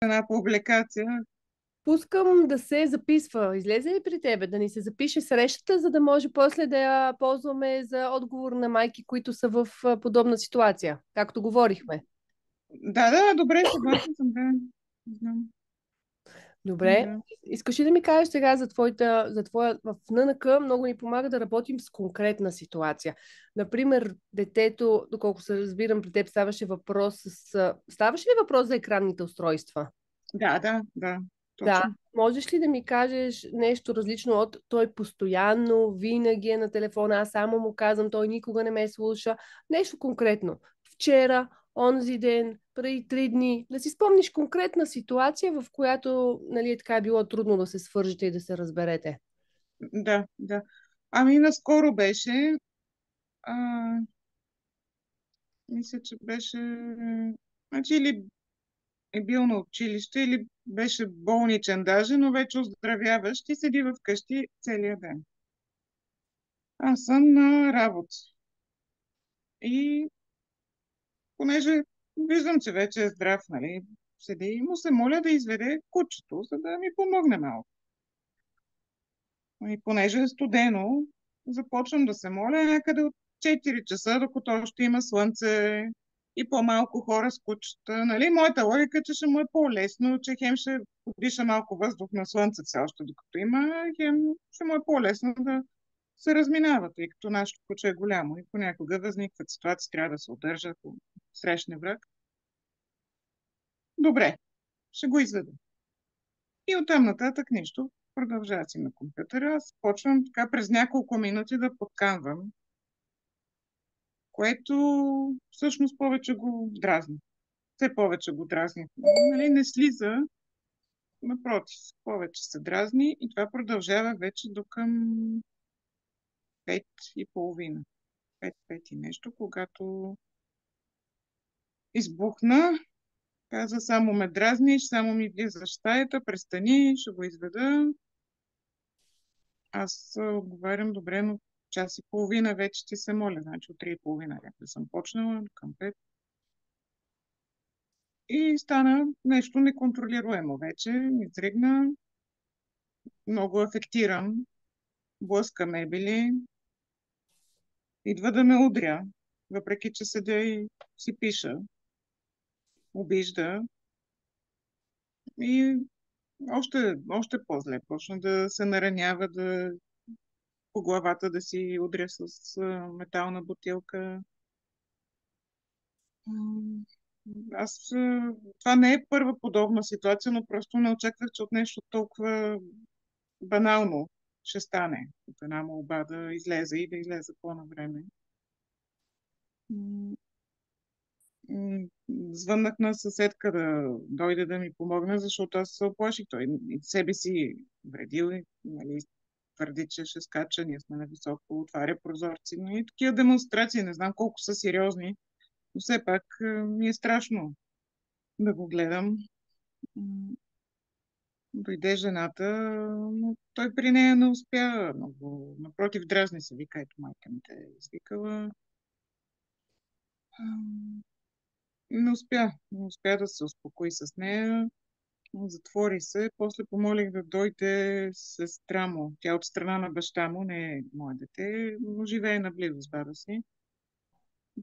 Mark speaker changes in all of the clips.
Speaker 1: една публикация.
Speaker 2: Пускам да се записва. Излезе ли при тебе да ни се запише срещата, за да може после да я ползваме за отговор на майки, които са в подобна ситуация, както говорихме?
Speaker 1: Да, добре, съгласна съм, да. Не знам.
Speaker 2: Добре.
Speaker 1: Да.
Speaker 2: Искаш ли да ми кажеш сега за твоя в ННК много ни помага да работим с конкретна ситуация. Например, детето, доколко се разбирам, при теб ставаше ли въпрос за екранните устройства?
Speaker 1: Да,
Speaker 2: Да.
Speaker 1: точно.
Speaker 2: Можеш ли да ми кажеш нещо различно от той постоянно, винаги е на телефона, аз само му казвам, той никога не ме слуша. Нещо конкретно. Вчера, онзи ден, преди 3 дни. Да си спомниш конкретна ситуация, в която нали, така е било трудно да се свържете и да се разберете.
Speaker 1: Да. Ами, наскоро беше, а, мисля, че беше, значи или е бил на училище, или беше болничен даже, но вече оздравяващ и седи вкъщи целия ден. Аз съм на работа. И понеже виждам, че вече е здрав, нали, седи и му се моля да изведе кучето, за да ми помогне малко. И понеже е студено, започвам да се моля някъде от 4 часа, докато още има слънце и по-малко хора с кучета. Нали? Моята логика е, че ще му е по-лесно, че хем ще подиша малко въздух на слънце все още докато има, хем ще му е по-лесно да се разминава, тъй като нашето куче е голямо и понякога възникват ситуации, трябва да се удържа, ако срещне враг. Добре, ще го изведа. И оттам нататък нищо. Продължава си на компютъра. Аз почвам така през няколко минути да подканвам, което всъщност повече го дразни. Все повече го дразни. Нали, не слиза, напротив, повече се дразни и това продължава вече до към 5:30. 5 и нещо, когато избухна, каза: само ме дразниш, само ми влизаш в стаята, престани, ще го изведа. Аз отговарям: добре, но час и половина вече ти се моля. Значи от 3:30 някъде съм почнала, към 5. И стана нещо неконтролируемо вече. Ми тръгна, много афектиран, блъска мебели, идва да ме удря, въпреки че седя и си пиша, обижда. И още по-зле. Почна да се наранява, по главата да си удря с метална бутилка. М, това не е първа подобна ситуация, но просто не очаквах, че от нещо толкова банално ще стане. От една молба да излезе и да излезе по-навреме. М, Звъннах на съседка да дойде да ми помогне, защото аз се оплаших. Той и себе си вредил и нали, твърди, че ще скача, ние сме на високо, отваря прозорци, но и такива демонстрации, не знам колко са сериозни, но все пак ми е страшно да го гледам. М, Дойде жената, но той при нея не успя много. Напротив, дразни се, вика: ето майка ми те е извикала. Ам, не успя да се успокои с нея. Затвори се. После помолих да дойде сестра му. Тя от страна на баща му, не е мое дете, но живее наблизо с баба си.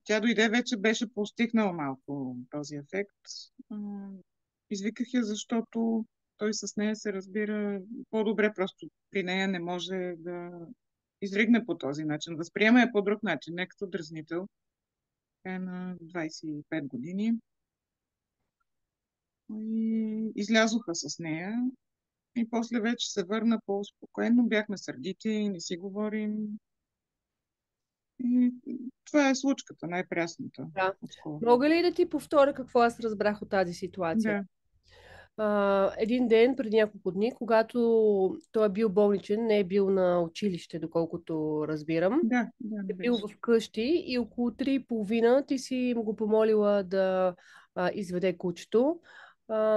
Speaker 1: Тя дойде, вече беше постигнал малко този ефект. Извиках я, защото той с нея се разбира по-добре, просто при нея не може да изригне по този начин. Възприема я по друг начин, не като дразнител. Тя е на 25 години. И излязоха с нея. И после вече се върна по-успокоено. Бяхме сърдити, не си говорим. И това е случката, най-прясната
Speaker 2: Да.
Speaker 1: отскоро.
Speaker 2: Мога ли да ти повторя какво аз разбрах от тази ситуация?
Speaker 1: Да,
Speaker 2: Един ден, преди няколко дни, когато той е бил болничен, не е бил на училище, доколкото разбирам,
Speaker 1: да, не
Speaker 2: е бил
Speaker 1: беше.
Speaker 2: вкъщи и около 3:30 ти си му го помолила да изведе кучето.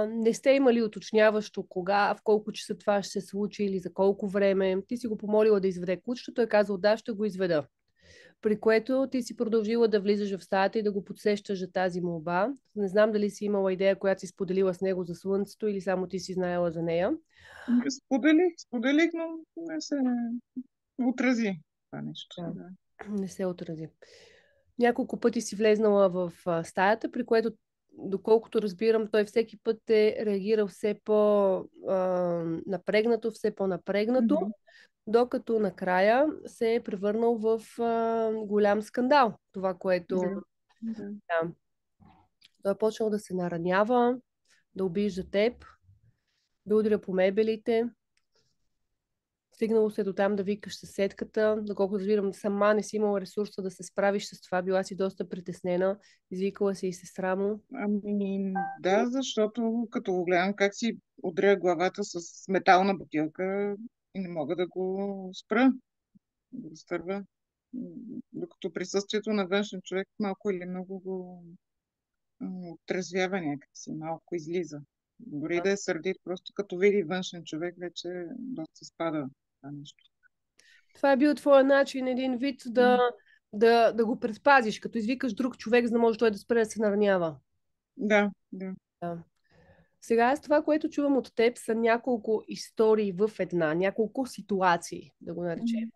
Speaker 2: Не сте имали уточняващо кога, в колко часа това ще се случи или за колко време. Ти си го помолила да изведе кучето, той е казал: да, ще го изведа. при което ти си продължила да влизаш в стаята и да го подсещаш за тази молба. Не знам дали си имала идея, която си споделила с него за слънцето или само ти си знаела за нея.
Speaker 1: Споделих, но не се отрази това нещо.
Speaker 2: Да.
Speaker 1: Да.
Speaker 2: Не се отрази. Няколко пъти си влезнала в стаята, при което, доколкото разбирам, той всеки път е реагирал все по-напрегнато, все по-напрегнато,
Speaker 1: Мгм.
Speaker 2: докато накрая се е превърнал в голям скандал. Това, което
Speaker 1: Да. Да.
Speaker 2: да, той е почнал да се наранява, да обижда теб, да удря по мебелите. Стигнало се до там да викаш съседката. Доколкото разбирам, сама не си имала ресурса да се справиш с това. Била си доста притеснена. Извикала се и сестра му.
Speaker 1: Ами, да, защото като го гледам как си удря главата с метална бутилка и не мога да го спра, да го стърва. Докато присъствието на външен човек малко или много го отрезвява някакси, малко излиза. Дори да е сърдит, просто като види външен човек, вече доста спада това нещо.
Speaker 2: Това е бил твоя начин, един вид да го предпазиш, като извикаш друг човек, за да може той да спре да се наранява.
Speaker 1: Да, да.
Speaker 2: Да. Сега аз това, което чувам от теб, са няколко истории в една, няколко ситуации, да го наречем.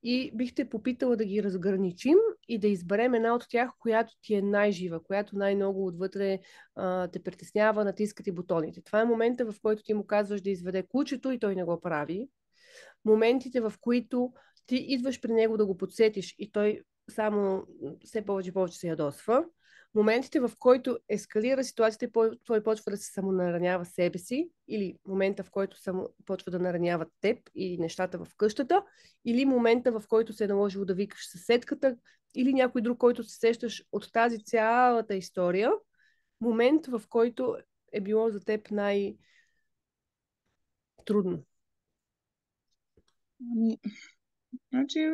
Speaker 2: И бих те попитала да ги разграничим и да изберем една от тях, която ти е най-жива, която най-много отвътре те притеснява, натиска ти бутоните. Това е момента, в който ти му казваш да изведе кучето и той не го прави. Моментите, в които ти идваш при него да го подсетиш и той само все повече и повече се ядосва. Моментите, в който ескалира ситуацията, той почва да се самонаранява себе си, или момента, в който почва да наранява теб и нещата в къщата, или момента, в който се е наложило да викаш съседката, или някой друг, който се сещаш от тази цялата история, момент, в който е било за теб най-трудно.
Speaker 1: Ами, значи,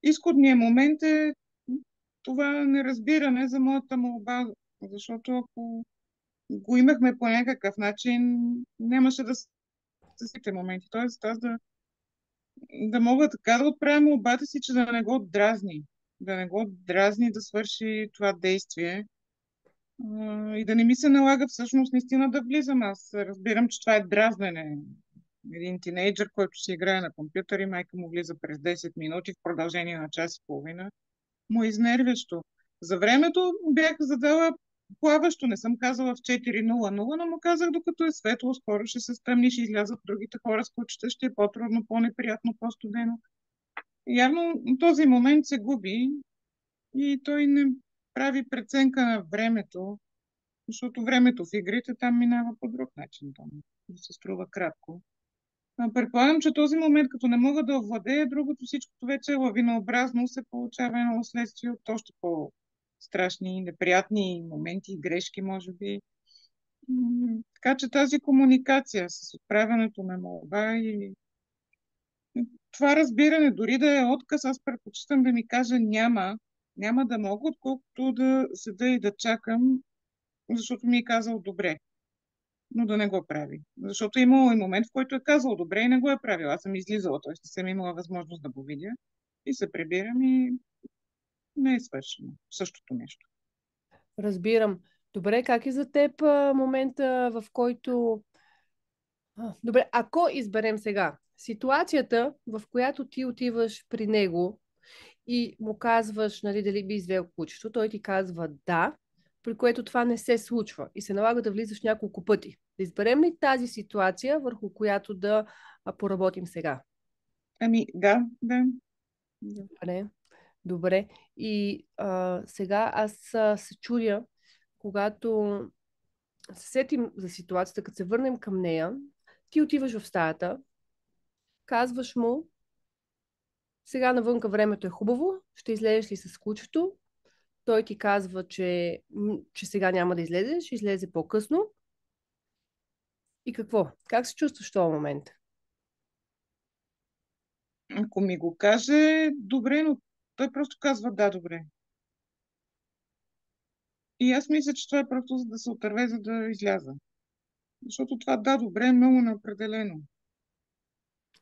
Speaker 1: изходният момент е това неразбиране за моята молба, защото ако го имахме по някакъв начин, нямаше да се сите моменти. Тоест, аз да мога така да отправя молбата си, че да не го дразни. Да не го дразни да свърши това действие. И да не ми се налага всъщност наистина да влизам. Аз разбирам, че това е дразнене. Един тинейджър, който си играе на компютър и майка му влиза през 10 минути в продължение на час и половина, му е изнервящо. За времето бях задала плаващо, не съм казала в 4:00, но му казах, докато е светло, скоро ще се стъмни, ще излязат другите хора с кучета, ще е по-трудно, по-неприятно, по-студено. Явно този момент се губи и той не прави преценка на времето, защото времето в игрите там минава по друг начин. Там ми се струва кратко. Предполагам, че този момент, като не мога да овладея, другото всичкото вече е лавинообразно, се получава едно следствие от още по-страшни, неприятни моменти и грешки, може би. Така че тази комуникация с отправянето на молба и това разбиране, дори да е отказ, аз предпочитам да ми каже няма да мога, отколкото да седа и да чакам, защото ми е казал добре, но да не го прави. Защото имало и момент, в който е казал добре и не го е правил. Аз съм излизала, т.е. не съм имала възможност да го видя и се прибирам и не е свършено. Същото нещо.
Speaker 2: Разбирам. Добре, как е за теб момента, в който... Добре, ако изберем сега ситуацията, в която ти отиваш при него и му казваш, нали, дали би извел кучето, той ти казва да, при което това не се случва и се налага да влизаш няколко пъти. Да изберем ли тази ситуация, върху която да поработим сега?
Speaker 1: Ами, да, да.
Speaker 2: Добре. Добре. И сега аз се чудя, когато се сетим за ситуацията, като се върнем към нея, ти отиваш в стаята, казваш му, сега навънка времето е хубаво, ще излезеш ли с кучето? Той ти казва, че сега няма да излезе, ще излезе по-късно. И какво? Как се чувстваш в този момент?
Speaker 1: Ако ми го каже, добре, но той просто казва да, добре. И аз мисля, че това е просто за да се отърве, за да изляза. Защото това да, добре е много неопределено.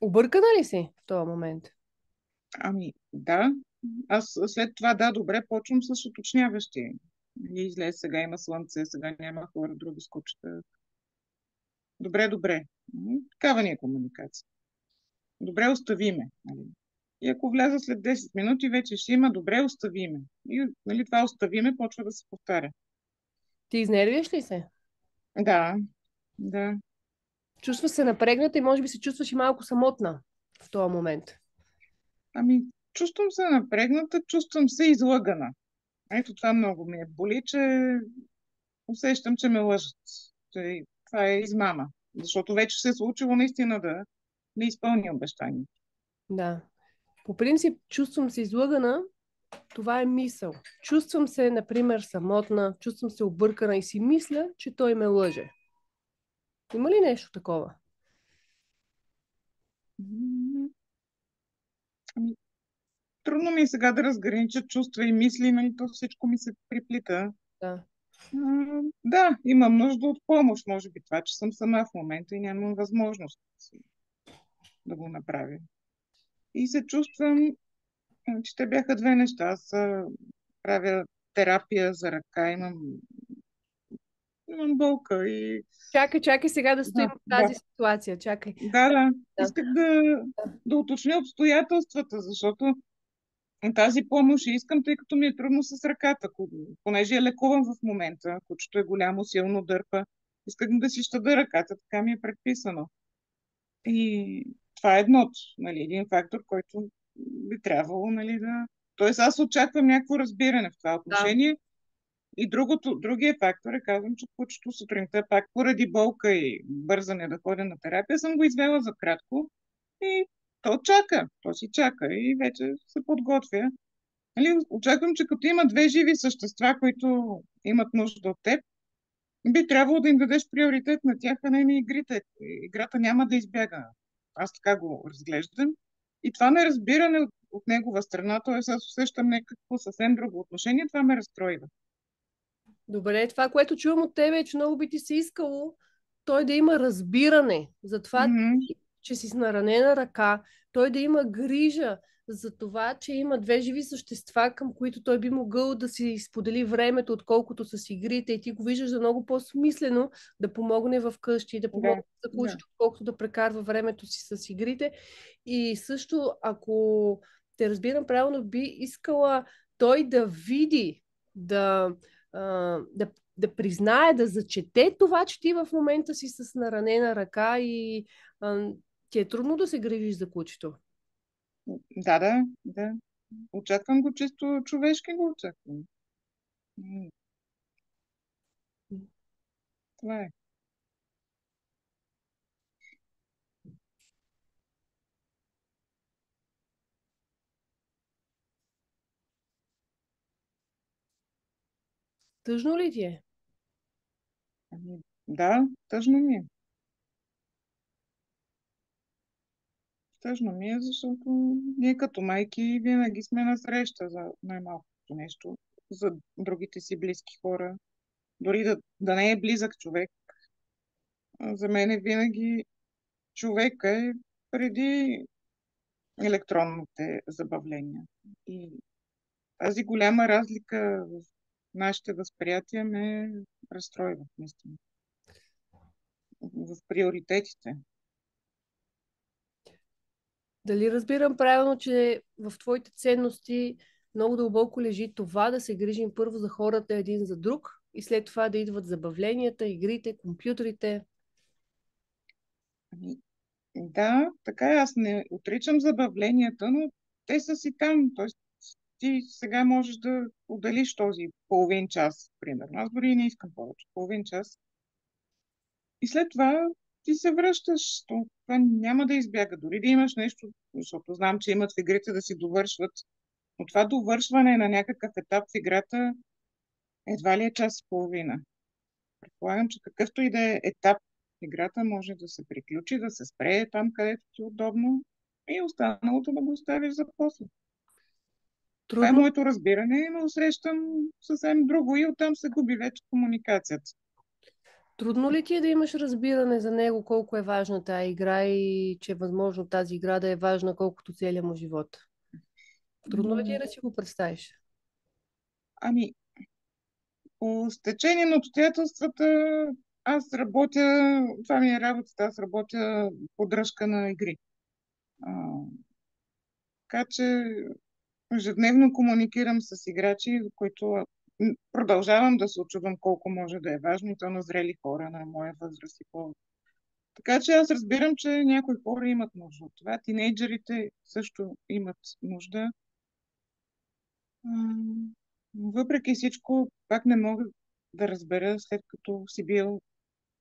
Speaker 2: Объркана ли си в този момент?
Speaker 1: Ами, да. Аз след това, да, добре, почвам с уточняващи. Излез, сега има слънце, сега няма хора, други скучета. Добре, добре. Такава ни е комуникация. Добре, остави ме. Нали? И ако вляза след 10 минути, вече ще има добре, остави ме. И нали, това остави ме почва да се повтаря.
Speaker 2: Ти изнервиш ли се?
Speaker 1: Да, да.
Speaker 2: Чувства се напрегната и може би се чувстваш и малко самотна в този момент.
Speaker 1: Ами, чувствам се напрегната, чувствам се излъгана. Ето това много ми е боли, че усещам, че ме лъжат. Че това е измама. Защото вече се е случило наистина да не изпълни обещания.
Speaker 2: Да. По принцип, чувствам се излъгана, това е мисъл. Чувствам се, например, самотна, чувствам се объркана и си мисля, че той ме лъже. Има ли нещо такова?
Speaker 1: М, Ами, трудно ми е сега да разгранича чувства и мисли, нали, то всичко ми се приплита.
Speaker 2: Да.
Speaker 1: Да, имам нужда от помощ, може би това, че съм сама в момента и нямам възможност да го направя. И се чувствам, че те бяха две неща. Аз правя терапия за ръка, имам болка и
Speaker 2: Чакай сега да стоим
Speaker 1: да,
Speaker 2: в
Speaker 1: да,
Speaker 2: тази ситуация. Чакай.
Speaker 1: да.
Speaker 2: Да.
Speaker 1: Исках да уточня обстоятелствата, защото тази помощ я искам, тъй като ми е трудно с ръката, понеже я лекувам в момента. Кучето е голямо, силно дърпа. Искам да си щада ръката, така ми е предписано. И това е едното, нали, един фактор, който би трябвало, нали, да... Тоест аз очаквам някакво разбиране в това
Speaker 2: Да.
Speaker 1: отношение. И другия фактор е, казвам, че кучето сутринта пак поради болка и бързане да ходя на терапия, съм го извела за кратко и то си чака и вече се подготвя. Нали, очаквам, че като има две живи същества, които имат нужда от теб, би трябвало да им дадеш приоритет на тях, а не на игрите. Играта няма да избяга. Аз така го разглеждам. И това неразбиране от негова страна, т.е. аз усещам някакво съвсем друго отношение, това ме разстройва.
Speaker 2: Добре, това, което чувам от тебе е, че много би ти се искало той да има разбиране за това,
Speaker 1: Мгм.
Speaker 2: че си с наранена ръка, той да има грижа за това, че има две живи същества, към които той би могъл да си сподели времето, отколкото с игрите и ти го виждаш за много по-смислено да помогне в къщи, да
Speaker 1: Да,
Speaker 2: помогне за
Speaker 1: да.
Speaker 2: кучето, отколкото да прекарва времето си с игрите. И също, ако те разбирам правилно, би искала той да види, да признае, да зачете това, че ти в момента си с наранена ръка и ти е трудно да се грижиш за кучето.
Speaker 1: Да, да, да. Очаквам го чисто човешки го очаквам. М, Това е.
Speaker 2: Тъжно ли ти е?
Speaker 1: Да, тъжно ми е. Тъжно ми е, защото ние като майки винаги сме на среща за най-малкото нещо, за другите си близки хора. Дори да не е близък човек, за мен е винаги човека е преди електронните забавления. И тази голяма разлика в нашите възприятия ме разстройва, наистина. В приоритетите.
Speaker 2: Дали разбирам правилно, че в твоите ценности много дълбоко лежи това да се грижим първо за хората един за друг и след това да идват забавленията, игрите, компютрите?
Speaker 1: Ами, да, така е. Аз не отричам забавленията, но те са си там. Тоест, ти сега можеш да отделиш този половин час, примерно. Аз дори не искам повече. Половин час. И след това ти се връщаш. Това няма да избяга. Дори да имаш нещо, защото знам, че имат в игрите да си довършват. Но това довършване на някакъв етап в играта едва ли е час и половина. Предполагам, че какъвто и да е етап в играта може да се приключи, да се спре там, където ти е удобно и останалото да го оставиш за после. Това е
Speaker 2: Трудно,
Speaker 1: моето разбиране, но срещам съвсем друго и оттам се губи вече комуникацията.
Speaker 2: трудно ли ти е да имаш разбиране за него, колко е важна тази игра и че е възможно тази игра да е важна колкото целият му живот? Трудно ли ти е
Speaker 1: М,
Speaker 2: да си го представиш?
Speaker 1: Ами, по стечение на обстоятелствата, аз работя, това ми е работата, аз работя поддръжка на игри. А, така че ежедневно комуникирам с играчи, които продължавам да се очудвам колко може да е важно и то на зрели хора на моя възраст и по. Така че аз разбирам, че някои хора имат нужда от това. Тинейджерите също имат нужда. Въпреки всичко, пак не мога да разбера, след като си бил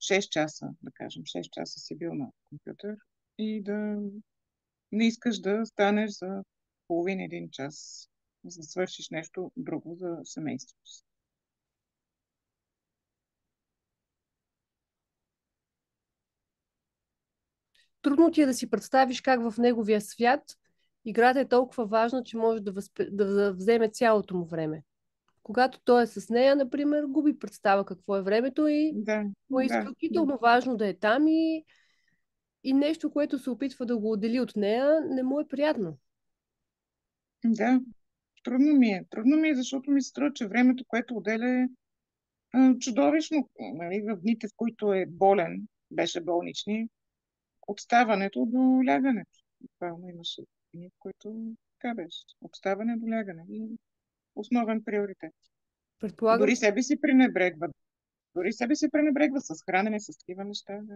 Speaker 1: 6 часа, да кажем, 6 часа си бил на компютър и да не искаш да станеш за половин един час, за да свършиш нещо друго за семейството си.
Speaker 2: Трудно ти е да си представиш как в неговия свят играта е толкова важна, че може да вземе цялото му време. Когато той е с нея, например, губи представа какво е времето и
Speaker 1: Да,
Speaker 2: му е
Speaker 1: да, да,
Speaker 2: изключително важно да е там и нещо, което се опитва да го отдели от нея, не му е приятно.
Speaker 1: да. Трудно ми е. Трудно ми е, защото ми се струва, че времето, което отделя е чудовищно. Нали, в дните, в които е болен, беше болнични, от ставането до лягането. Буквално имаше дни, в които така беше. От ставане до лягане. И основен приоритет.
Speaker 2: Предполагам,
Speaker 1: Дори себе си пренебрегва. Дори себе си пренебрегва с хранене, с такива неща. Да.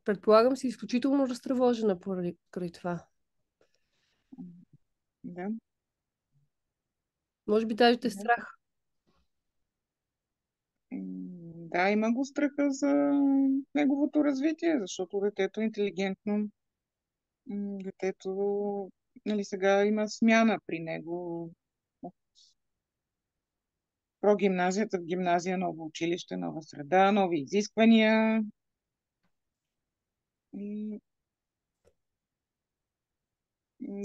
Speaker 2: предполагам си изключително разтревожена поради това.
Speaker 1: Да,
Speaker 2: Може би даже те е
Speaker 1: да.
Speaker 2: страх.
Speaker 1: Да, има го страха за неговото развитие, защото детето е интелигентно. Детето, нали, сега има смяна при него. От прогимназията в гимназия, ново училище, нова среда, нови изисквания. И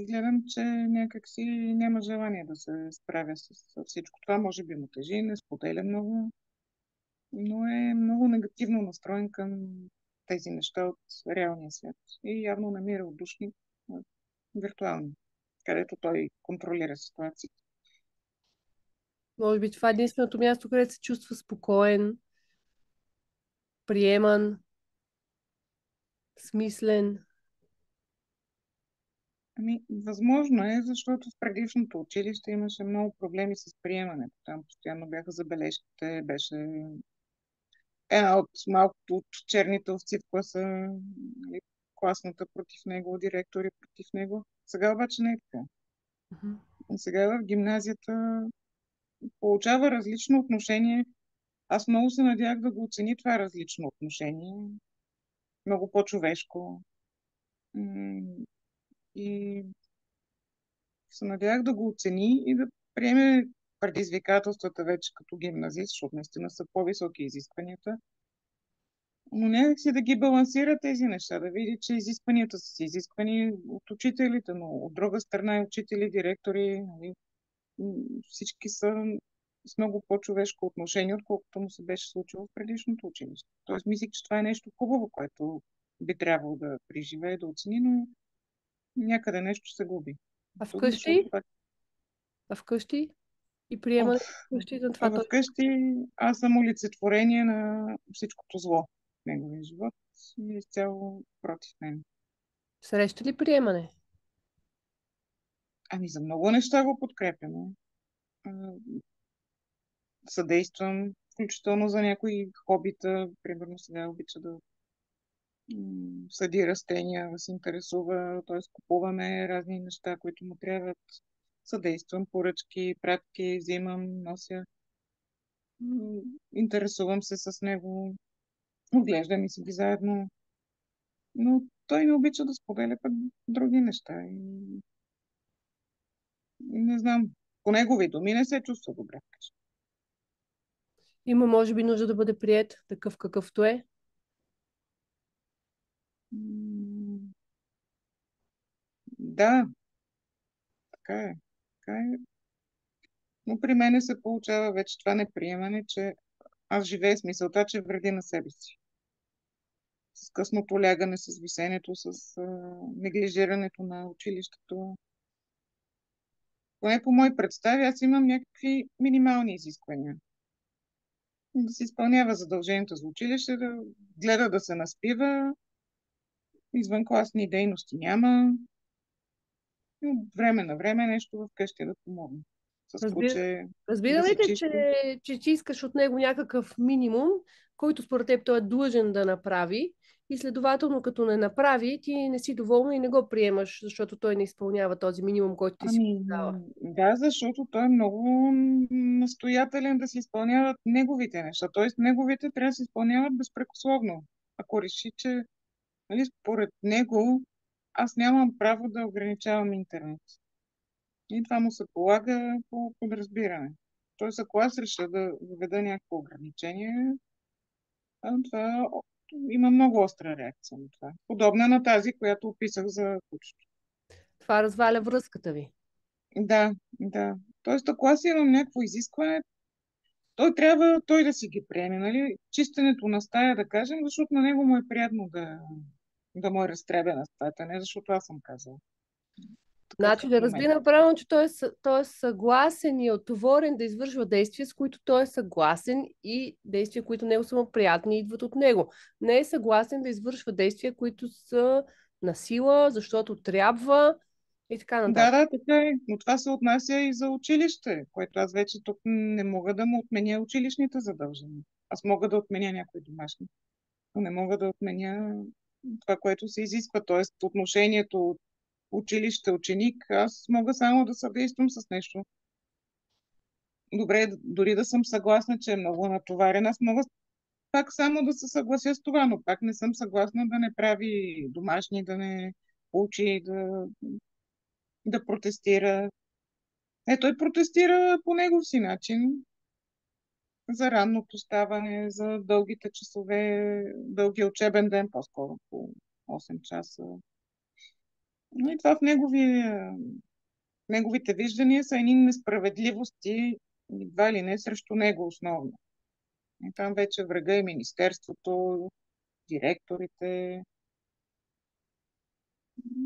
Speaker 1: гледам, че някакси няма желание да се справя с всичко това. Може би му тежи, не споделя много, но е много негативно настроен към тези неща от реалния свят. И явно намира отдушник виртуално, където той контролира ситуацията.
Speaker 2: Може би това е единственото място, където се чувства спокоен, приеман, смислен.
Speaker 1: Ами, възможно е, защото в предишното училище имаше много проблеми с приемането. Там постоянно бяха забележките, беше една от малкото от черните овци в класа, нали, класната против него, директори против него. Сега обаче не е така.
Speaker 2: Мгм.
Speaker 1: Сега в гимназията получава различно отношение. Аз много се надях да го оцени това различно отношение. Много по-човешко. М, И се надях да го оцени и да приеме предизвикателствата вече като гимназист, защото наистина са по-високи изискванията. Но някак си да ги балансира тези неща, да види, че изискванията са си изисквани от учителите, но от друга страна и учители, директори, нали, всички са с много по-човешко отношение, отколкото му се беше случило в предишното училище. Тоест, мислих, че това е нещо хубаво, което би трябвало да преживее, да оцени, но някъде нещо се губи.
Speaker 2: А
Speaker 1: Тук, защото
Speaker 2: вкъщи?
Speaker 1: пак
Speaker 2: А вкъщи? И
Speaker 1: Оф,
Speaker 2: приемане вкъщи на това
Speaker 1: а
Speaker 2: той.
Speaker 1: вкъщи аз съм олицетворение на всичкото зло в неговия живот и е изцяло против мен.
Speaker 2: Среща ли приемане?
Speaker 1: Ами за много неща го подкрепяме. А, Съдействам, включително за някои хобита. Примерно сега обича да съди растения, да се интересува, т.е. купуваме разни неща, които му трябват. Съдействам, поръчки, пратки, взимам, нося. Интересувам се с него, оглеждаме си ги заедно. Но той не обича да споделя пък други неща. И не знам, по негови думи не се чувства добре.
Speaker 2: Има, може би, нужда да бъде прият такъв какъвто е.
Speaker 1: М, Да, така е. Така е. Но при мене се получава вече това неприемане, че аз живея с мисълта, че вреди на себе си. С късното лягане, с висенето, с неглижирането на училището. Поне по мои представи, аз имам някакви минимални изисквания. Да се изпълнява задължението за училище, да гледа да се наспива, извънкласни дейности няма, и от време на време нещо вкъщи да помогне. С
Speaker 2: Разбира,
Speaker 1: куче да
Speaker 2: разбирам ли
Speaker 1: си
Speaker 2: те,
Speaker 1: чисти.
Speaker 2: че ти искаш от него някакъв минимум, който според теб той е длъжен да направи и следователно като не направи, ти не си доволна и не го приемаш, защото той не изпълнява този минимум, който ти си
Speaker 1: Ами,
Speaker 2: дава.
Speaker 1: да, защото той е много настоятелен да се изпълняват неговите неща. Тоест, неговите трябва да се изпълняват безпрекословно. Ако реши, че нали, според него аз нямам право да ограничавам интернет. И това му се полага по подразбиране. Тоест, ако аз реша да въведа някакво ограничение, това има много остра реакция на това. Подобна на тази, която описах за кучето.
Speaker 2: Това разваля връзката ви.
Speaker 1: Да, да. Тоест, ако аз имам някакво изискване, той трябва той да си ги приеме, нали? Чистенето на стая, да кажем, защото на него му е приятно да му е разтребена стаята, не защото аз съм казала. Такъв
Speaker 2: Значи да
Speaker 1: момент.
Speaker 2: разбирам правилно, че той е съгласен и е отворен да извършва действия, с които той е съгласен и действия, които него са му приятни, идват от него. Не е съгласен да извършва действия, които са на сила, защото трябва и така
Speaker 1: Да,
Speaker 2: нататък.
Speaker 1: да, така е. Но това се отнася и за училище, което аз вече тук не мога да му отменя училищните задължения. Аз мога да отменя някои домашни, но не мога да отменя това, което се изисква. Тоест, отношението училище-ученик, аз мога само да съдействам с нещо. Добре, дори да съм съгласна, че е много натоварен, аз мога пак само да се съглася с това, но пак не съм съгласна да не прави домашни, да не учи, да протестира. Той протестира по негов си начин за ранното ставане, за дългите часове, дългия учебен ден, по-скоро по 8 часа. Но и това неговите виждания са едни несправедливости, едва ли не срещу него основно. И там вече врага е министерството, директорите.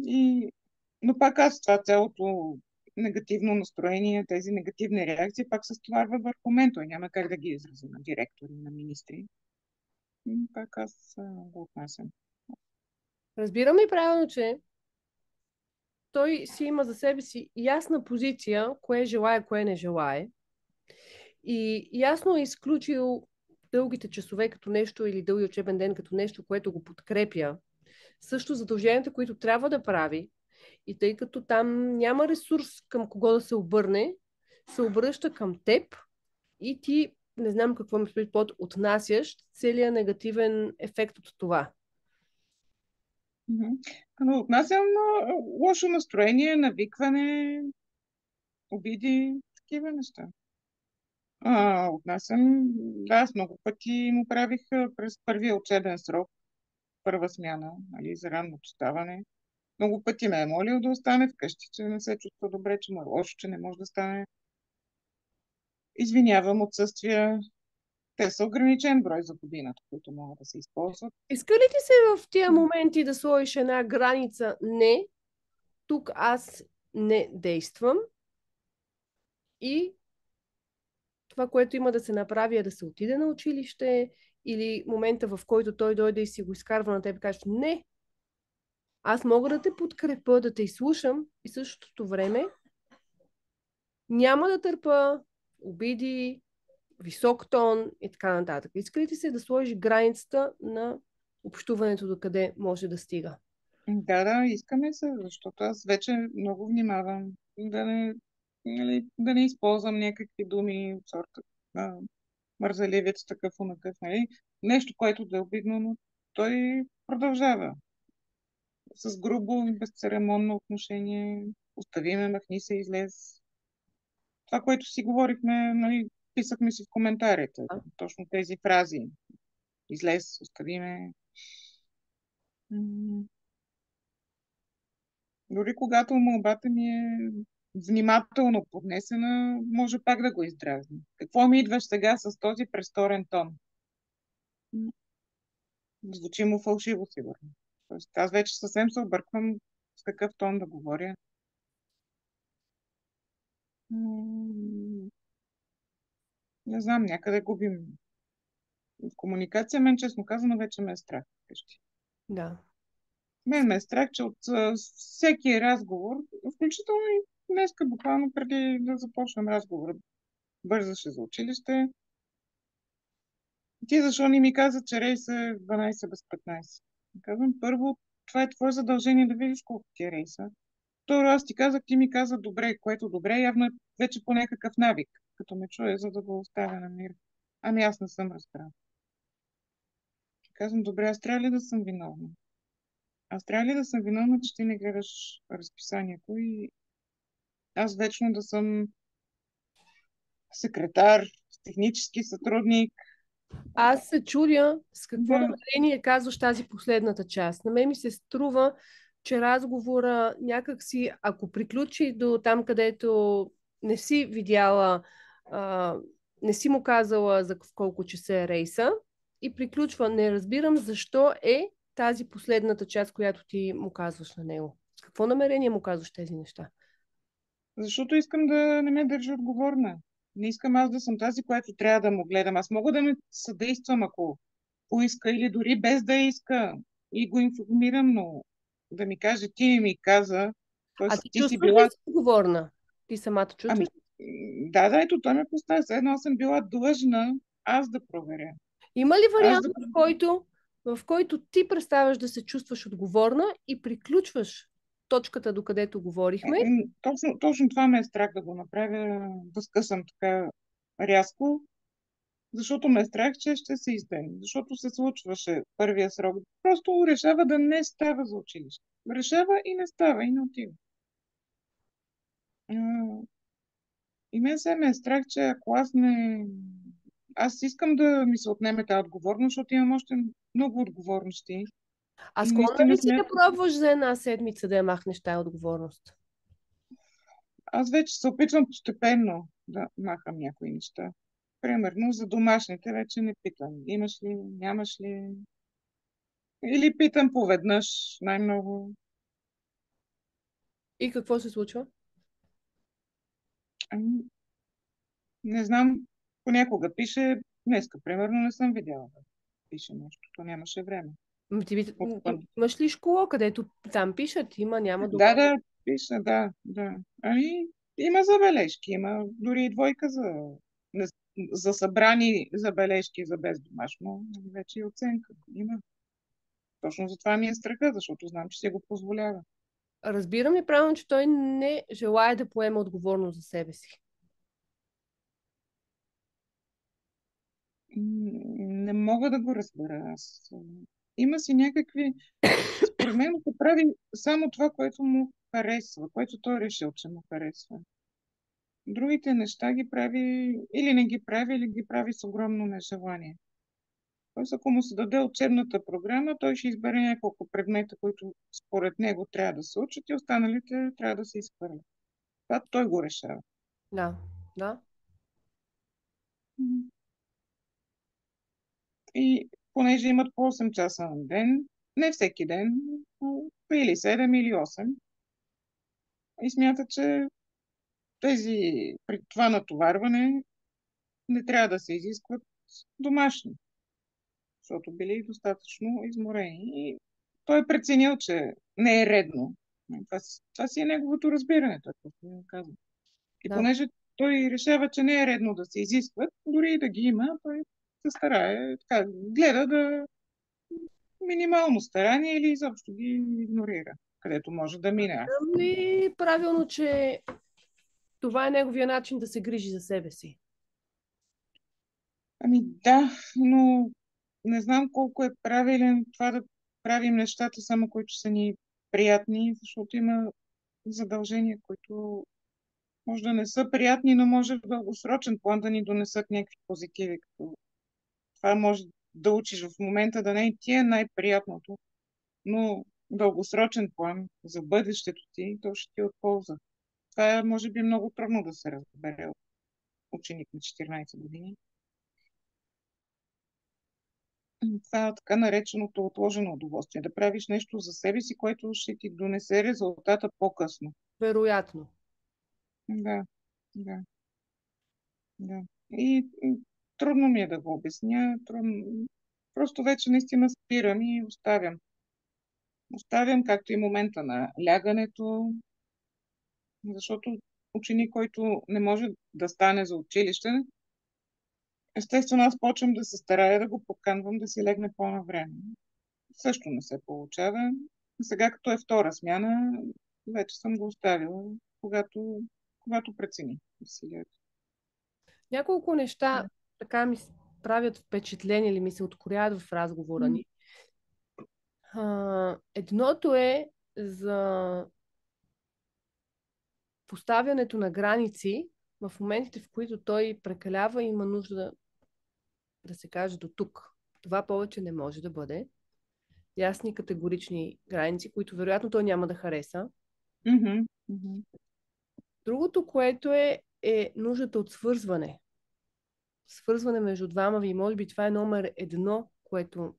Speaker 1: И... Но пак аз това цялото негативно настроение, тези негативни реакции пак се стоварват върху мен. Той няма как да ги изрази на директори, на министри. Пак аз го отнасям.
Speaker 2: Разбирам ли правилно, че той си има за себе си ясна позиция, кое желае, кое не желае, и ясно е изключил дългите часове като нещо или дълги учебен ден като нещо, което го подкрепя. Също задълженията, които трябва да прави, и тъй като там няма ресурс към кого да се обърне, се обръща към теб и ти, не знам какво ми предвид под отнасяш целият негативен ефект от това.
Speaker 1: Мгм. Но отнасям на лошо настроение, навикване, обиди, такива неща. Отнасям, да, аз много пъти му правих през първия учебен срок, първа смяна, нали, за ранното ставане. Много пъти ме е молил да остане вкъщи, че не се чувства добре, че му е лошо, че не може да стане. Извинявам отсъствия. Те са ограничен брой за годината, които могат да се използват.
Speaker 2: Иска ли ти се в тия моменти да сложиш една граница? Не, тук аз не действам и това, което има да се направи е да се отиде на училище или момента, в който той дойде и си го изкарва на теб и каже, не, аз мога да те подкрепя, да те изслушам и в същото време няма да търпа обиди, висок тон и така нататък. Иска ли ти се да сложиш границата на общуването до къде може да стига?
Speaker 1: Да, да, искаме се, защото аз вече много внимавам нали, да не използвам някакви думи от сорта мързаливец, такъв онакъв, нали? Нещо, което да е обидно, но той продължава с грубо и безцеремонно отношение. Остави ме, махни се, излез. Това, което си говорихме, нали, писахме си в коментарите. Точно тези фрази. Излез, остави ме. М, Дори когато молбата ми е внимателно поднесена, може пак да го издразни. Какво ми идваш сега с този престорен тон? М, Звучи му фалшиво, сигурно. Тоест, аз вече съвсем се обърквам с какъв тон да говоря. м, не знам, някъде губим в комуникация. Мен, честно казано, вече ме е страх вкъщи.
Speaker 2: Да.
Speaker 1: Мен ме е страх, че от всеки разговор, включително и днеска, буквално преди да започнем разговора, бързаше за училище. Ти защо не ми каза, че рейс е 12 без 15? Казвам, първо, това е твое задължение да видиш колко ти е рейса. Второ, аз ти казах, ти ми каза добре, което добре, явно е вече по някакъв навик, като ме чуе, за да го оставя на мир. Ами аз не съм разбрал. Казвам, добре, аз трябва ли да съм виновна? Аз трябва ли да съм виновна, че ти не гледаш разписанието и аз вечно да съм секретар, технически сътрудник?
Speaker 2: Аз се чудя с какво
Speaker 1: Да.
Speaker 2: намерение казваш тази последната част. На мен ми се струва, че разговора някакси, ако приключи до там, където не си видяла, а, не си му казала за в колко часа е рейса и приключва, не разбирам защо е тази последната част, която ти му казваш на него. С какво намерение му казваш тези неща?
Speaker 1: Защото искам да не ме държа отговорна. Не искам аз да съм тази, която трябва да му гледам. Аз мога да ме съдействам, ако поиска или дори без да иска и го информирам, но да ми каже, ти не ми каза, т.е.
Speaker 2: А ти
Speaker 1: ти си
Speaker 2: чувстваш ли
Speaker 1: била...
Speaker 2: си отговорна? Ти самата
Speaker 1: Ами,
Speaker 2: чувстваш?
Speaker 1: да, да, ето той ме поставя. Все едно съм била длъжна аз да проверя.
Speaker 2: Има ли
Speaker 1: Аз
Speaker 2: вариант,
Speaker 1: да...
Speaker 2: в който ти представяш да се чувстваш отговорна и приключваш точката, докъдето говорихме?
Speaker 1: Точно това ме е страх да го направя, да скъсам така рязко, защото ме е страх, че ще се издем. Защото се случваше първия срок. Просто решава да не става за училище. Решава и не става, и не отива. А, И мен се ме е страх, че ако аз не... Аз искам да ми се отнеме тази отговорност, защото имам още много отговорности.
Speaker 2: А
Speaker 1: И
Speaker 2: склонна
Speaker 1: наистина
Speaker 2: ли си да
Speaker 1: смятам...
Speaker 2: пробваш за една седмица да я махнеш тая отговорност?
Speaker 1: Аз вече се опитвам постепенно да махам някои неща. Примерно за домашните вече не питам. Имаш ли, нямаш ли? Или питам поведнъж най-много.
Speaker 2: И какво се случва?
Speaker 1: Ами, не знам, понякога пише, днеска, примерно, не съм видяла да пише нещо, то нямаше време.
Speaker 2: Имаш ли школа, където там пишат? Има, няма дома.
Speaker 1: Да, пише, да. Ами, има забележки, има дори и двойка не- за събрани забележки за без домашно, вече и оценка. Има. Точно за това ми е страха, защото знам, че се го позволява.
Speaker 2: Разбирам ли правилно, че той не желая да поема отговорност за себе си?
Speaker 1: Не мога да го разбера. Има си някакви... Според мен се прави само това, което му харесва, което той е решил, че му харесва. Другите неща ги прави или не ги прави, или ги прави с огромно нежелание. Тоест, ако му се даде учебната програма, той ще избере няколко предмета, които според него трябва да се учат и останалите трябва да се изхвърлят. Това той го решава.
Speaker 2: Да, да.
Speaker 1: Мгм. И понеже имат по 8 часа на ден, не всеки ден, но или 7 или 8, и смята, че при това натоварване не трябва да се изискват домашни, защото били достатъчно изморени. И той е преценил, че не е редно. Това си е неговото разбиране, той просто ми казва. И
Speaker 2: Да.
Speaker 1: понеже той решава, че не е редно да се изискват, дори и да ги има, той се старае, така, гледа да минимално старание или изобщо ги игнорира, където може да мине.
Speaker 2: Знам ли правилно, че това е неговия начин да се грижи за себе си?
Speaker 1: Ами да, но не знам колко е правилен това да правим нещата само, които са ни приятни, защото има задължения, които може да не са приятни, но може в дългосрочен план да ни донесат някакви позитиви. Като това може да учиш в момента да не е ти е най-приятното, но в дългосрочен план за бъдещето ти, то ще ти е от полза. Това е, може би, много трудно да се разбере от ученик на 14 години. Това е така нареченото отложено удоволствие. Да правиш нещо за себе си, което ще ти донесе резултата по-късно.
Speaker 2: Вероятно.
Speaker 1: Да. Да, да. И трудно ми е да го обясня. Трудно. Просто вече наистина спирам и оставям. Оставям, както и момента на лягането, защото ученик, който не може да стане за училище, естествено аз почвам да се старая да го поканвам да си легне по-навреме. Също не се получава. Сега, като е втора смяна, вече съм го оставила, когато прецени да си лега.
Speaker 2: Няколко неща така ми правят впечатление или ми се открояват в разговора
Speaker 1: М,
Speaker 2: ни. Едното е за поставянето на граници в моментите, в които той прекалява и има нужда да се каже до тук. Това повече не може да бъде. Ясни, категорични граници, които вероятно той няма да хареса.
Speaker 1: мгм, мгм.
Speaker 2: Другото, което е нуждата от свързване. Свързване между двама ви. Може би това е номер едно, което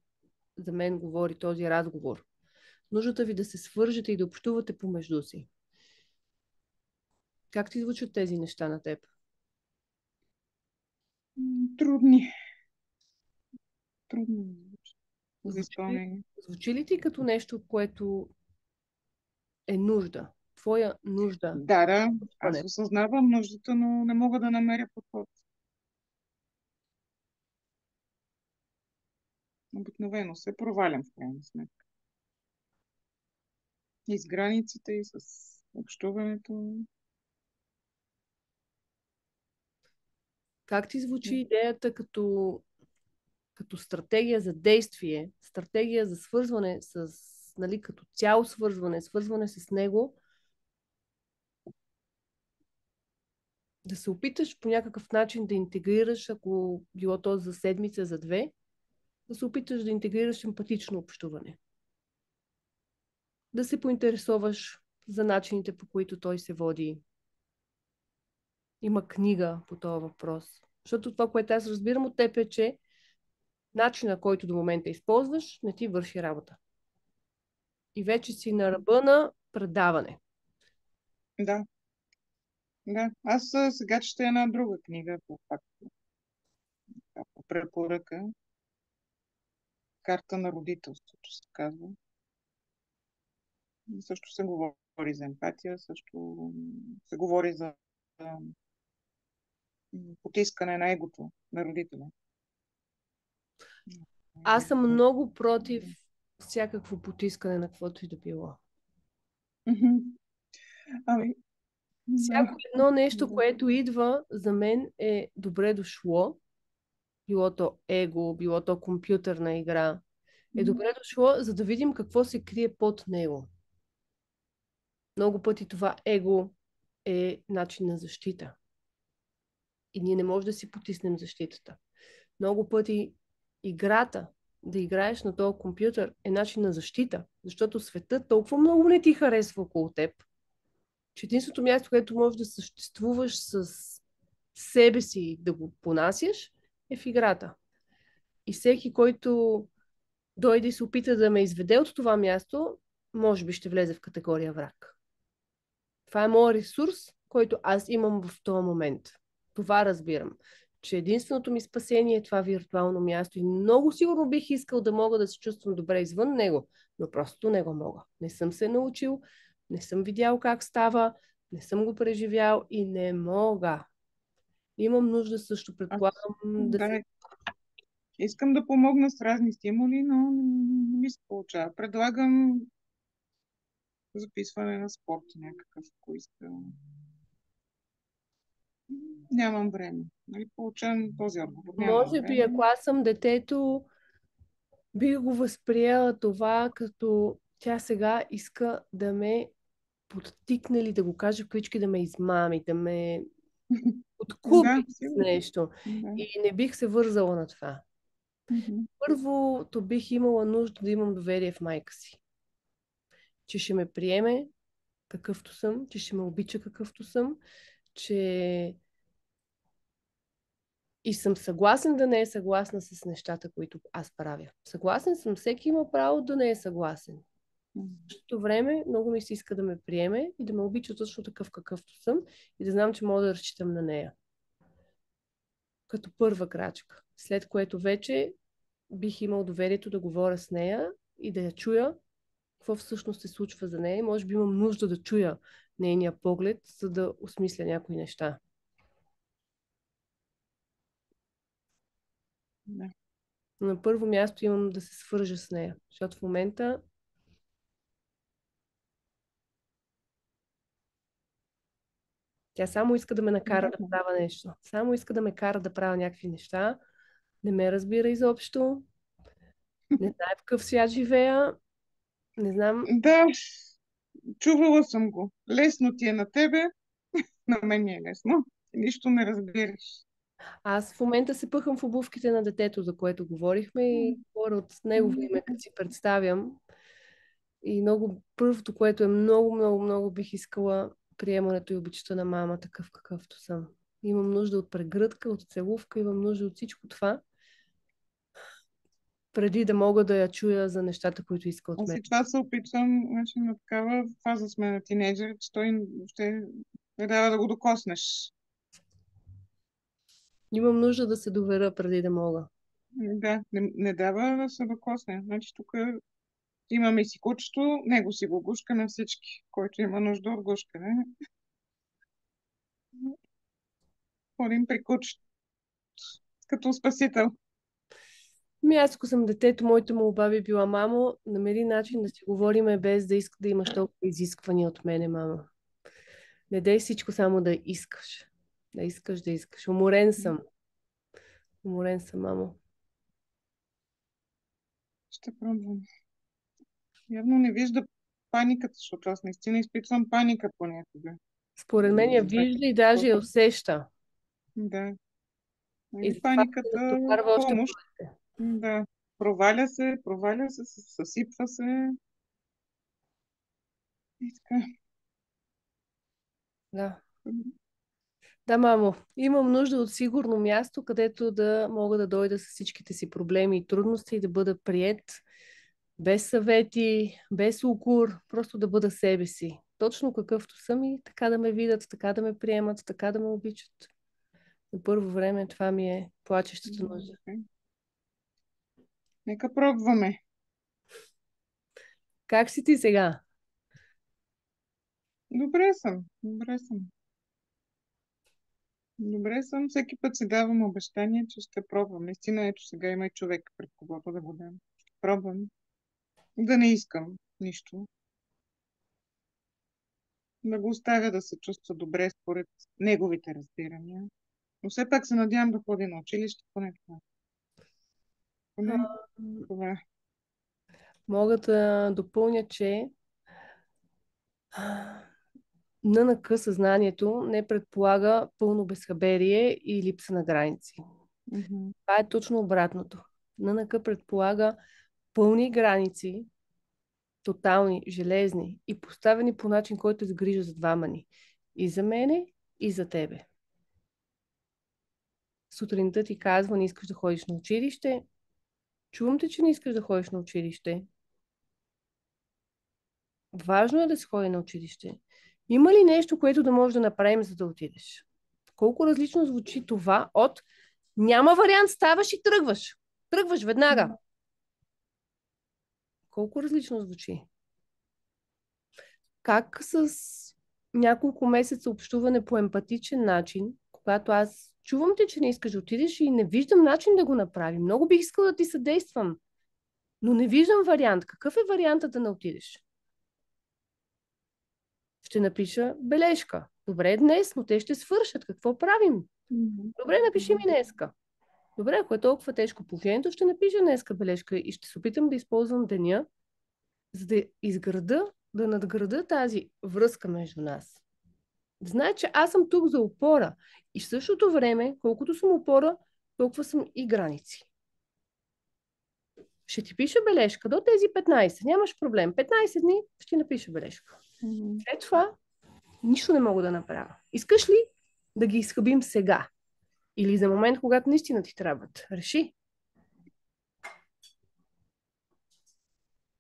Speaker 2: за мен говори този разговор. Нуждата ви да се свържете и да общувате помежду си. Как ти звучат тези неща на теб?
Speaker 1: Трудни. Трудно ми звучи за
Speaker 2: Звучи,
Speaker 1: изпълнение.
Speaker 2: звучи ли ти като нещо, което е нужда? Твоя нужда?
Speaker 1: Да, да, аз
Speaker 2: Свързване.
Speaker 1: осъзнавам нуждата, но не мога да намеря подход. Обикновено се провалям в крайна сметка. И с границите, и с общуването.
Speaker 2: Как ти звучи идеята като стратегия за действие, стратегия за свързване с, нали, като цяло свързване с него, да се опиташ по някакъв начин да интегрираш, ако било то за седмица, за две, да се опиташ да интегрираш емпатично общуване. Да се поинтересуваш за начините, по които той се води. Има книга по този въпрос. Защото това, което аз разбирам от теб е, че начина, който до момента използваш, не ти върши работа. И вече си на ръба на предаване.
Speaker 1: Да, да. Аз сега чета една друга книга по препоръка. Карта на родителството се казва. Също се говори за емпатия, също се говори за потискане на егото на родителя.
Speaker 2: Аз съм много против всякакво потискане на каквото и да било.
Speaker 1: Мгм. Ами,
Speaker 2: Всяко
Speaker 1: да,
Speaker 2: едно нещо,
Speaker 1: да.
Speaker 2: което идва за мен е добре дошло. Било то его, било то компютърна игра. Е добре дошло, за да видим какво се крие под него. Много пъти това его е начин на защита. И ние не можем да си потиснем защитата. Много пъти играта, да играеш на този компютър е начин на защита, защото светът толкова много не ти харесва около теб, че единственото място, където можеш да съществуваш с себе си, да го понасяш, е в играта. И всеки, който дойде и се опита да ме изведе от това място, може би ще влезе в категория враг. Това е моят ресурс, който аз имам в този момент. Това разбирам. Че единственото ми спасение е това виртуално място и много сигурно бих искал да мога да се чувствам добре извън него, но просто не го мога. Не съм се научил, не съм видял как става, не съм го преживял и не мога. Имам нужда също,
Speaker 1: Аз,
Speaker 2: предполагам, да се...
Speaker 1: да, искам да помогна с разни стимули, но не ми се получава. Предлагам записване на спорт някакъв, ако иска. Нямам време. Нали, получавам този отговор. Нямам
Speaker 2: Може би,
Speaker 1: време.
Speaker 2: ако аз съм детето, бих го възприела това, като тя сега иска да ме подтикне или да го кажа в кавички, да ме измами, да ме
Speaker 1: Да,
Speaker 2: откупи с
Speaker 1: сигурно.
Speaker 2: нещо.
Speaker 1: Да.
Speaker 2: И не бих се вързала на това.
Speaker 1: Мгм.
Speaker 2: Първото бих имала нужда да имам доверие в майка си. Че ще ме приеме какъвто съм, че ще ме обича какъвто съм, че и съм съгласен да не е съгласна с нещата, които аз правя. Съгласен съм, всеки има право да не е съгласен. В същото време много ми се иска да ме приеме и да ме обича точно такъв какъвто съм и да знам, че мога да разчитам на нея. Като първа крачка. След което вече бих имал доверието да говоря с нея и да я чуя какво всъщност се случва за нея. Може би имам нужда да чуя нейния поглед, за да осмисля някои неща.
Speaker 1: Да.
Speaker 2: Но на първо място имам да се свържа с нея, защото в момента тя само иска да ме накара да
Speaker 1: Да.
Speaker 2: правя нещо. Само иска да ме кара да правя някакви неща. Не ме разбира изобщо. Не знае в какъв свят живея. Не знам.
Speaker 1: Да, чувала съм го. Лесно ти е на тебе, на мен не е лесно. Нищо не разбираш.
Speaker 2: Аз в момента се пъхам в обувките на детето, за което говорихме и хора от негово име, като си представям. И много, първото, което е много, много, много бих искала приемането и обичата на мама, такъв какъвто съм. Имам нужда от прегръдка, от целувка, имам нужда от всичко това, преди да мога да я чуя за нещата, които иска от
Speaker 1: Аз
Speaker 2: мен.
Speaker 1: и това се опитвам, значи на такава фаза сме на тинейджър, че той ще не дава да го докоснеш.
Speaker 2: Имам нужда да се доверя преди да мога.
Speaker 1: Да, не дава да се докосне. Значи тук имаме си кучето, него си го гушкаме всички, който има нужда от гушкане. Ходим при кучето, като спасител.
Speaker 2: Аз, ако съм детето, моята молба би била: мамо, намери начин да си говориме без да иска да имаш толкова изисквания от мене, мама. Не дей всичко само да искаш. Да искаш, да искаш. Уморен съм. Уморен съм, мамо.
Speaker 1: Ще пробвам. Явно не вижда паниката, защото аз наистина изпитвам паника понякога.
Speaker 2: Според мен я
Speaker 1: Това,
Speaker 2: вижда и даже я усеща.
Speaker 1: да.
Speaker 2: И
Speaker 1: Нали,
Speaker 2: затова се
Speaker 1: паниката,
Speaker 2: натоварва още
Speaker 1: помощ,
Speaker 2: повече.
Speaker 1: да. Проваля се, съсипва се. И така.
Speaker 2: Да. Да, мамо, имам нужда от сигурно място, където да мога да дойда с всичките си проблеми и трудности и да бъда приет без съвети, без укор, просто да бъда себе си. Точно какъвто съм и така да ме видят, така да ме приемат, така да ме обичат. На първо време това ми е плачещата нужда.
Speaker 1: Нека пробваме.
Speaker 2: Как си ти сега?
Speaker 1: Добре съм, добре съм. Добре съм, всеки път си давам обещание, че ще пробвам. Наистина, ето сега има и човек, пред когото да го дам. Ще пробвам да не искам нищо. Да го оставя да се чувства добре според неговите разбирания. Но все пак се надявам да ходи на училище, поне това. Поне това.
Speaker 2: Мога да допълня, че ННК съзнанието не предполага пълно безхаберие и липса на граници.
Speaker 1: Мгм.
Speaker 2: Това е точно обратното. ННК предполага пълни граници, тотални, железни и поставени по начин, който е с грижа за двама ни. И за мене, и за тебе. Сутринта ти казва: не искаш да ходиш на училище. Чувам те, че не искаш да ходиш на училище. Важно е да се ходи на училище. Има ли нещо, което да може да направим, за да отидеш? Колко различно звучи това от: няма вариант, ставаш и тръгваш. Тръгваш веднага. Колко различно звучи. Как с няколко месеца общуване по емпатичен начин, когато аз чувам те, че не искаш да отидеш и не виждам начин да го направим. Много бих искала да ти съдействам, но не виждам вариант. Какъв е вариантът да не отидеш? Ще напиша бележка. Добре, днес, но те ще свършат. Какво правим?
Speaker 1: Мгм.
Speaker 2: Добре, напиши ми днеска. Добре, ако е толкова тежко положението, ще напиша днеска бележка и ще се опитам да използвам деня, за да изграда, да надграда тази връзка между нас. Да знае, че аз съм тук за опора. И в същото време, колкото съм опора, толкова съм и граници. Ще ти пиша бележка до тези 15. Нямаш проблем. 15 дни ще напиша бележка.
Speaker 1: Мгм.
Speaker 2: След това нищо не мога да направя. Искаш ли да ги изхъбим сега? Или за момент, когато наистина ти трябват? Реши.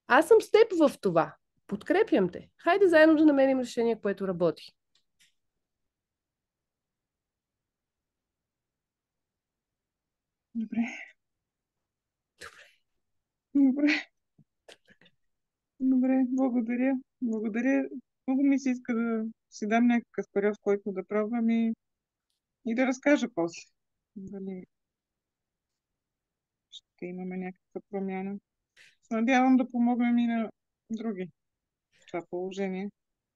Speaker 2: Аз съм с теб в това. Подкрепям те. Хайде заедно да намерим решение, което работи.
Speaker 1: Добре. Добре. Добре. Благодаря. Благодаря. Много ми се иска да си дам някакъв период, в който да пробвам и да разкажа после. Дали ще имаме някаква промяна. Се надявам да помогнем и на други в това положение.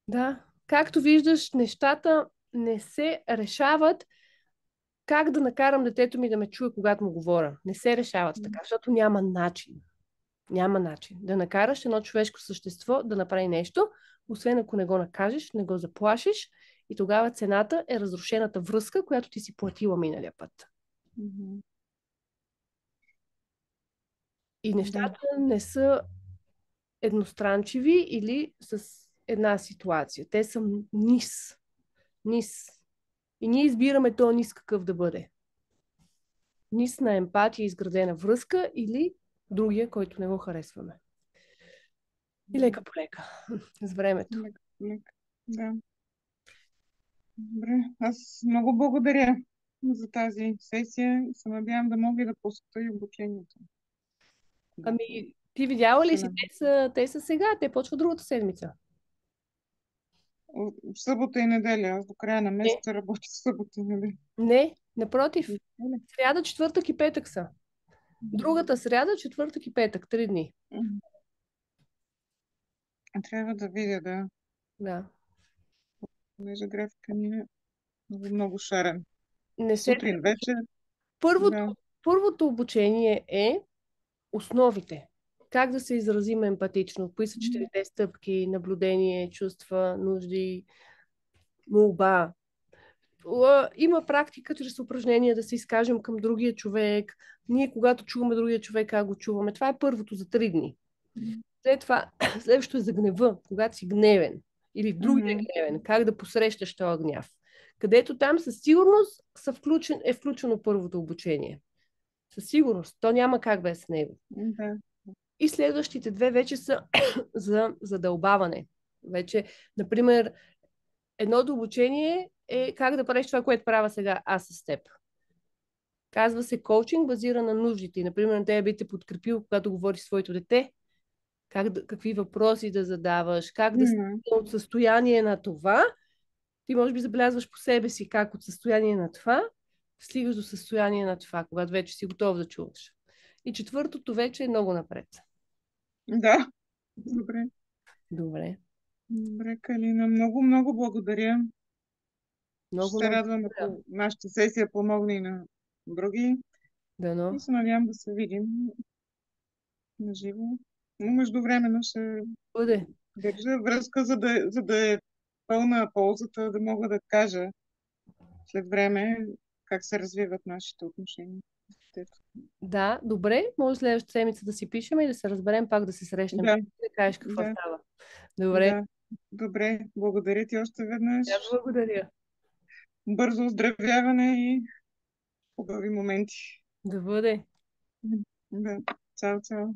Speaker 2: Да, както виждаш, нещата не се решават как да накарам детето ми да ме чуе, когато му говоря. Не се решават така, защото няма начин. Няма начин да накараш едно човешко същество да направи нещо, освен ако не го накажеш, не го заплашиш и тогава цената е разрушената връзка, която ти си платила миналия път.
Speaker 1: Мгм.
Speaker 2: И
Speaker 1: Да.
Speaker 2: нещата не са едностранчиви или с една ситуация. Те са низ. Низ. И ние избираме този низ какъв да бъде. Низ на емпатия, изградена връзка или другия, който не го харесваме. И лека по лека. С времето.
Speaker 1: Лека, лека. Да. Добре. Аз много благодаря за тази сесия и се надявам да мога и да посетя и обучението. Когато
Speaker 2: Ами, ти видяла ли
Speaker 1: се
Speaker 2: си?
Speaker 1: на...
Speaker 2: Те са сега. Те почват другата седмица.
Speaker 1: В събота и неделя. Аз до края на
Speaker 2: Не,
Speaker 1: месеца работя в събота и неделя.
Speaker 2: не, напротив.
Speaker 1: Неделя.
Speaker 2: Сряда, четвъртък и петък са. Другата сряда, четвъртък и петък. 3 дни.
Speaker 1: Мгм. Трябва да видя, да.
Speaker 2: Да.
Speaker 1: Понеже графика ми е много, много шарен.
Speaker 2: Не се...
Speaker 1: Сутрин, вечер.
Speaker 2: Първото,
Speaker 1: Да.
Speaker 2: първото обучение е основите. Как да се изразим емпатично? Кои са 4 стъпки? Наблюдение, чувства, нужди, молба. Има практика чрез упражнения да се изкажем към другия човек. Ние, когато чуваме другия човек, как го чуваме. Това е първото за 3 дни. След това, следващото е за гнева, когато си гневен. Или другия е
Speaker 1: Мгм.
Speaker 2: гневен. Как да посрещаш този гняв. Където там със сигурност е включено първото обучение. Със сигурност. То няма как без него.
Speaker 1: Да.
Speaker 2: И следващите 2 вече са за задълбаване. Вече, например, едното обучение е как да правиш това, което правя сега аз с теб. Казва се коучинг, базиран на нуждите. Например, на тебе би те подкрепил, когато говориш с своето дете, какви въпроси да задаваш, как да
Speaker 1: Мгм.
Speaker 2: стигне от състояние на това. Ти може би забелязваш по себе си как от състояние на това стигаш до състояние на това, когато вече си готов да чуваш. И четвъртото вече е много напред.
Speaker 1: Да. Добре.
Speaker 2: Добре.
Speaker 1: Добре, Калина. Много, много благодаря. Ще
Speaker 2: Много,
Speaker 1: се
Speaker 2: много
Speaker 1: радвам,
Speaker 2: благодаря.
Speaker 1: ако нашата сесия помогне и на други. И
Speaker 2: Дано.
Speaker 1: се надявам да се видим на живо. Но междувременно ще
Speaker 2: Бъде.
Speaker 1: държа връзка, за да е пълна ползата, да мога да кажа след време как се развиват нашите отношения.
Speaker 2: Да, добре. Може следващата седмица да си пишем и да се разберем пак да се срещнем.
Speaker 1: Да,
Speaker 2: Да кажеш какво
Speaker 1: да,
Speaker 2: става. Добре.
Speaker 1: да. Добре, благодаря ти още веднъж.
Speaker 2: Аз благодаря.
Speaker 1: Бързо оздравяване и хубави моменти.
Speaker 2: Да бъде.
Speaker 1: Да, чао, чао.